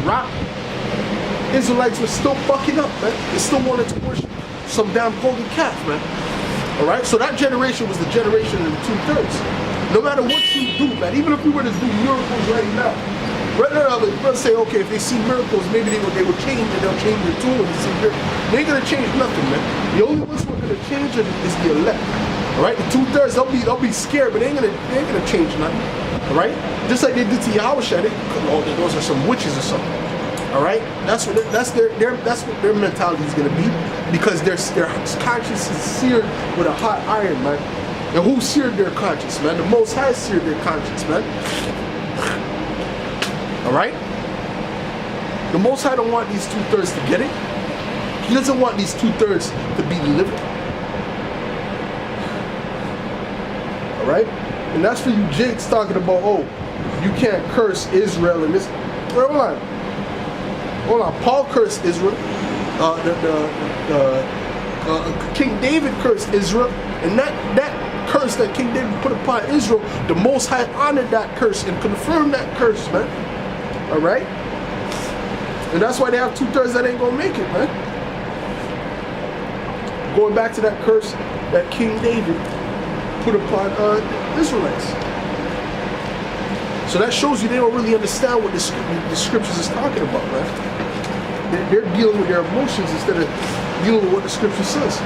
rock, Israelites were still bucking up, man. They still wanted to worship some damn golden calf, man. Alright? So that generation was the generation of the 2/3. No matter what you do, man, even if we were to do miracles right now, let's say, okay, if they see miracles, maybe they will change and they'll change their tune and see miracles. They ain't gonna change nothing, man. The only ones who are gonna change it is the elect. Alright? The 2/3, they'll be scared, but they ain't gonna change nothing. Alright? Just like they did to Yahushua, those are some witches or something. Alright? That's what their mentality is gonna be, because their conscience is seared with a hot iron, man. And who seared their conscience, man? The Most High seared their conscience, man. Alright? The Most High don't want these 2/3 to get it. He doesn't want these 2/3 to be delivered. Alright? And that's for you Jakes talking about, oh, you can't curse Israel and this. Hold on. Hold on. Paul cursed Israel. King David cursed Israel. And that curse that King David put upon Israel, the Most High honored that curse and confirmed that curse, man. Alright? And that's why they have 2/3 that ain't gonna make it, man. Going back to that curse that King David put upon Israelites. So that shows you they don't really understand what the scriptures is talking about, man. They're dealing with their emotions instead of dealing with what the scripture says.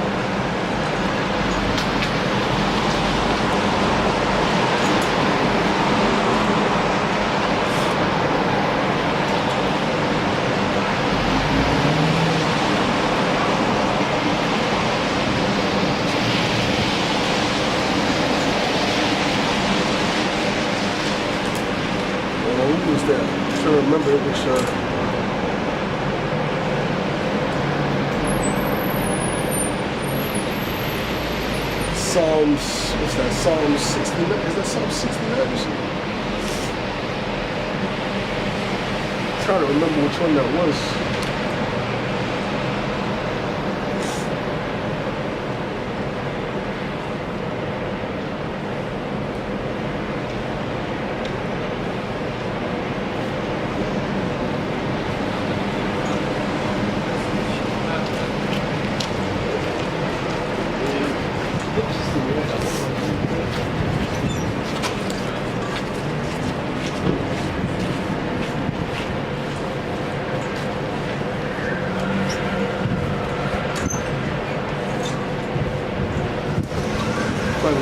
Psalm 69, is that Psalm 69 or something? I'm trying to remember which one that was.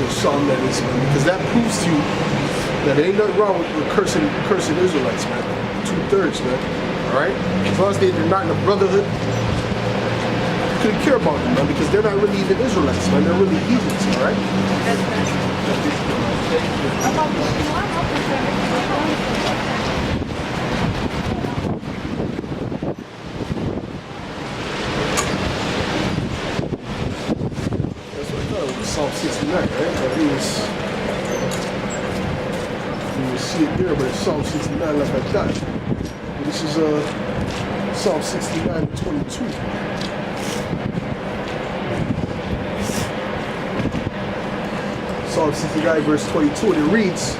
Psalm that is, man, because that proves to you that there ain't nothing wrong with cursing Israelites, man. 2/3, man. Alright? As long as they're not in the brotherhood, you couldn't care about them, man, because they're not really even Israelites, man. They're really heathens, alright? Psalm 69, right? But you will see it there, but it's Psalm 69 like I thought. But this is Psalm 69, 22. Psalm 69, verse 22, and it reads,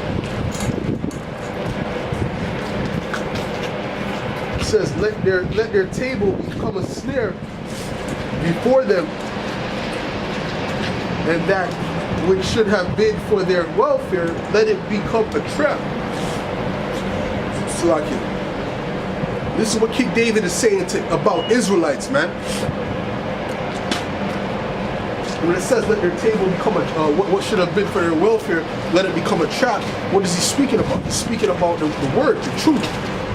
it says, let their table become a snare before them, and that which should have been for their welfare, let it become a trap. Salakia. This is what King David is saying about Israelites, man. When it says let their table become what should have been for their welfare, let it become a trap, what is he speaking about? He's speaking about the word, the truth.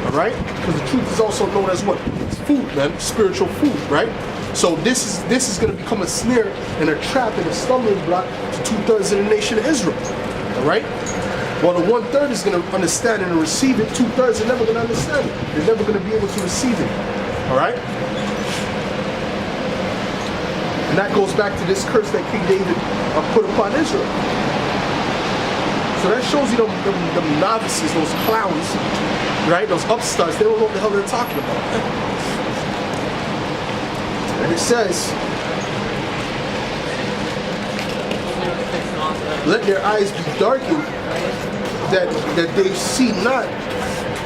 Alright? Because the truth is also known as what? It's food, man. Spiritual food, right? So this is going to become a snare and a trap and a stumbling block to 2/3 of the nation of Israel. Alright? While the 1/3 is going to understand and receive it, 2/3 are never going to understand it. They're never going to be able to receive it. Alright? And that goes back to this curse that King David put upon Israel. So that shows you them novices, those clowns, right? Those upstarts, they don't know what the hell they're talking about. And it says, let their eyes be darkened, that they see not,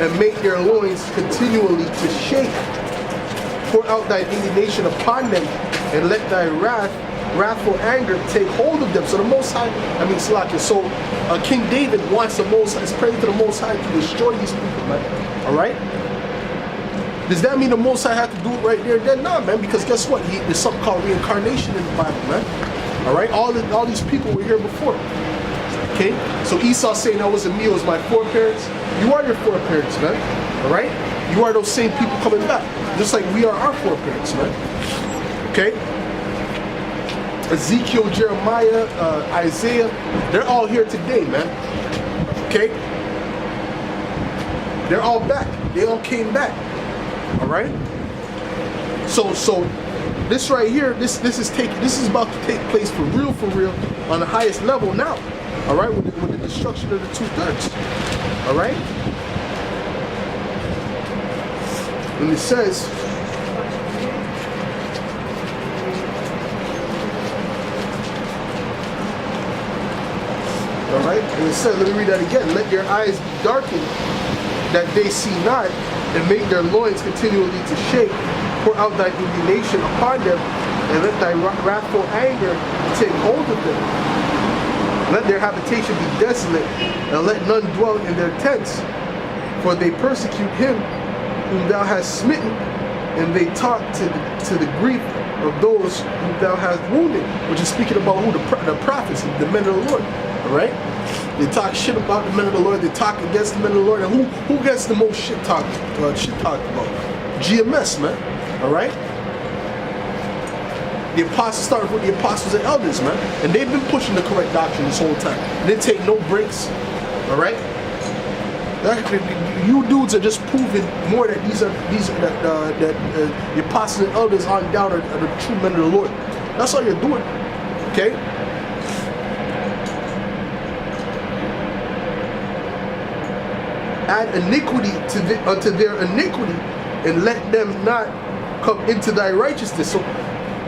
and make their loins continually to shake. Pour out thy indignation upon them, and let thy wrathful anger take hold of them. So the Most High, Slakia. So King David wants the Most High, is praying to the Most High to destroy these people, man. All right. Does that mean the Most High had to do it right there and then? No, man, because guess what? There's something called reincarnation in the Bible, man. All right, all these people were here before. Okay, so Esau saying that wasn't me, it was my foreparents. You are your foreparents, man. All right, you are those same people coming back, just like we are our foreparents, man. Okay, Ezekiel, Jeremiah, Isaiah, they're all here today, man. Okay, they're all back. They all came back. All right. So this right here, this is about to take place for real, on the highest level now. All right, with the destruction of the 2/3. All right. And it says, all right, and it says, let me read that again. Let their eyes be darkened, that they see not, and make their loins continually to shake. Pour out thy indignation upon them, and let thy wrathful anger take hold of them. Let their habitation be desolate, and let none dwell in their tents. For they persecute him whom thou hast smitten, and they talk to the grief of those whom thou hast wounded. Which is speaking about who? The prophets, the men of the Lord. All right? They talk shit about the men of the Lord. They talk against the men of the Lord. And who gets the most shit talked about? GMS, man. All right? The apostles started with the apostles and elders, man. And they've been pushing the correct doctrine this whole time. They take no breaks. All right? You dudes are just proving more that the apostles and elders on down are the true men of the Lord. That's all you're doing. Okay? Add iniquity unto their iniquity, and let them not come into thy righteousness. So,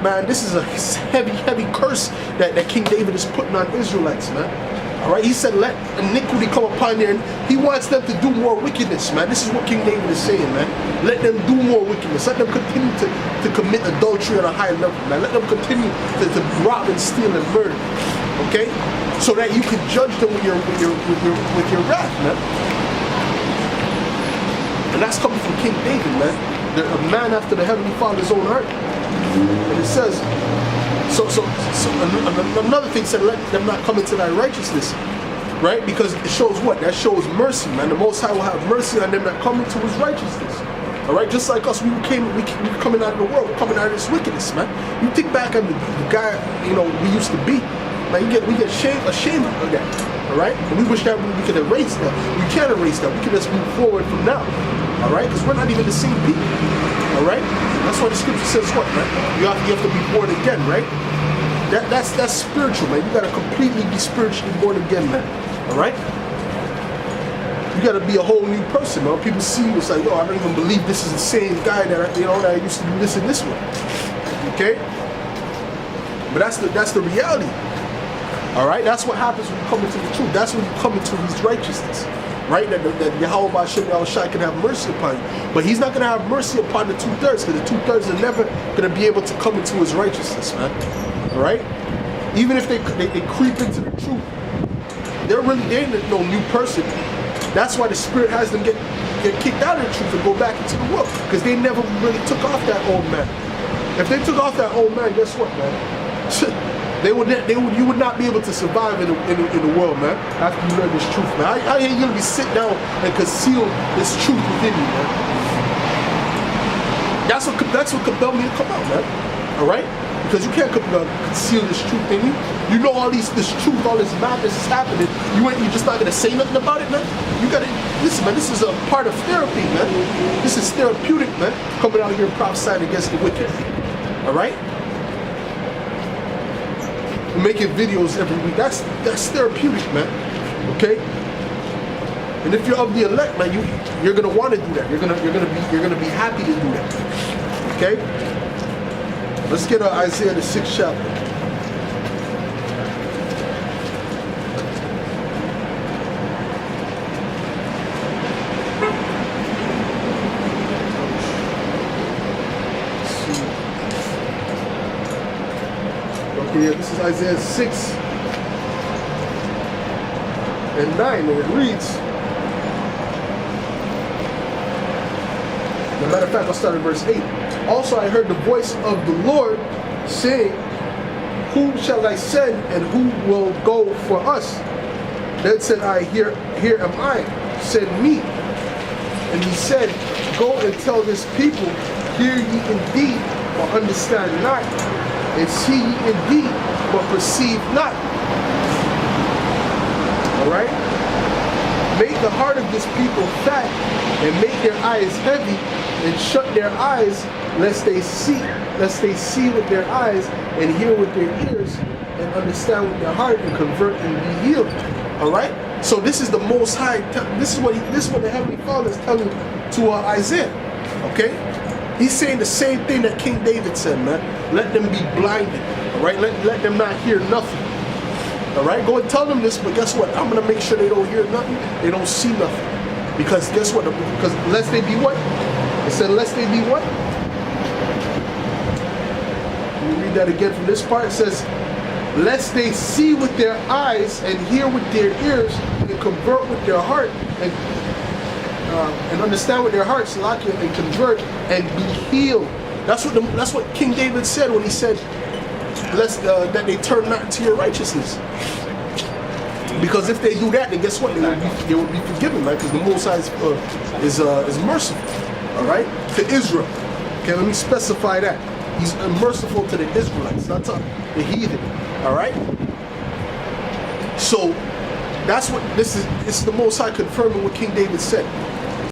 man, this is a heavy curse that King David is putting on Israelites, man. All right, he said, let iniquity come upon them. He wants them to do more wickedness, man. This is what King David is saying, man. Let them do more wickedness. Let them continue to commit adultery on a high level, man. Let them continue to rob and steal and murder. Okay, so that you can judge them with your wrath, man. And that's coming from King David, man. They're a man after the Heavenly Father's own heart. And it says, so another thing said, let them not come into thy righteousness. Right? Because it shows what? That shows mercy, man. The Most High will have mercy on them that come into his righteousness. All right? Just like us, we were coming out of the world, we're coming out of this wickedness, man. You think back on the guy, we used to be. Man, we get ashamed of that. All right? And we wish that we could erase that. We can't erase that. We can just move forward from now. All right? Because we're not even the same people. All right? That's why the scripture says what, man? You have to be born again, right? That's spiritual, man. You got to completely be spiritually born again, man. All right? You got to be a whole new person, man. People see you, it's like, yo, I don't even believe this is the same guy that I used to do this and this way. Okay? But that's the reality. All right? That's what happens when you come into the truth. That's when you come into his righteousness. Right? That Yahweh Ba'ashem Yahushua can have mercy upon you. But he's not going to have mercy upon the 2/3, because the 2/3 are never going to be able to come into his righteousness, man. All right? Even if they creep into the truth, they ain't no new person. That's why the Spirit has them get kicked out of the truth and go back into the world, because they never really took off that old man. If they took off that old man, guess what, man? You would not be able to survive in the world, man, after you learn this truth, man. I hear you be sit down and conceal this truth within you, man. That's what compelled me to come out, man. All right? Because you can't conceal this truth in you. You know this truth, all this madness is happening. You're just not gonna say nothing about it, man. You gotta listen, man. This is a part of therapy, man. This is therapeutic, man. Coming out here prophesying against the wicked. All right? Making videos every week. That's therapeutic, man. Okay? And if you're of the elect, man, you're gonna want to do that. You're gonna be happy to do that. Okay? Let's get Isaiah the 6th chapter. Okay, yeah, this is Isaiah 6 and 9, and it reads, as a matter of fact, I'll start at verse 8. Also I heard the voice of the Lord saying, whom shall I send, and who will go for us? Then said I, here am I, send me. And he said, go and tell this people, hear ye indeed, but understand not, and see ye indeed, but perceive not. Alright? Make the heart of this people fat, and make their eyes heavy, and shut their eyes, lest they see with their eyes, and hear with their ears, and understand with their heart, and convert and be healed. Alright? So this is the Most High, this is what the Heavenly Father is telling to Isaiah. Okay? He's saying the same thing that King David said, man. Let them be blinded. Alright? Let them not hear nothing. Alright? Go and tell them this, but guess what? I'm going to make sure they don't hear nothing. They don't see nothing. Because guess what? Because lest they be what? It said, lest they be what? Let me read that again from this part. It says, lest they see with their eyes and hear with their ears and convert with their heart and understand with their hearts, and convert and be healed. That's what King David said when he said, lest that they turn not to your righteousness. Because if they do that, then guess what? They will be forgiven, right? Because the Most High is merciful, all right, to Israel. Okay, let me specify that. He's merciful to the Israelites, not to the heathen, all right? So that's what this is. It's the Most High confirming what King David said.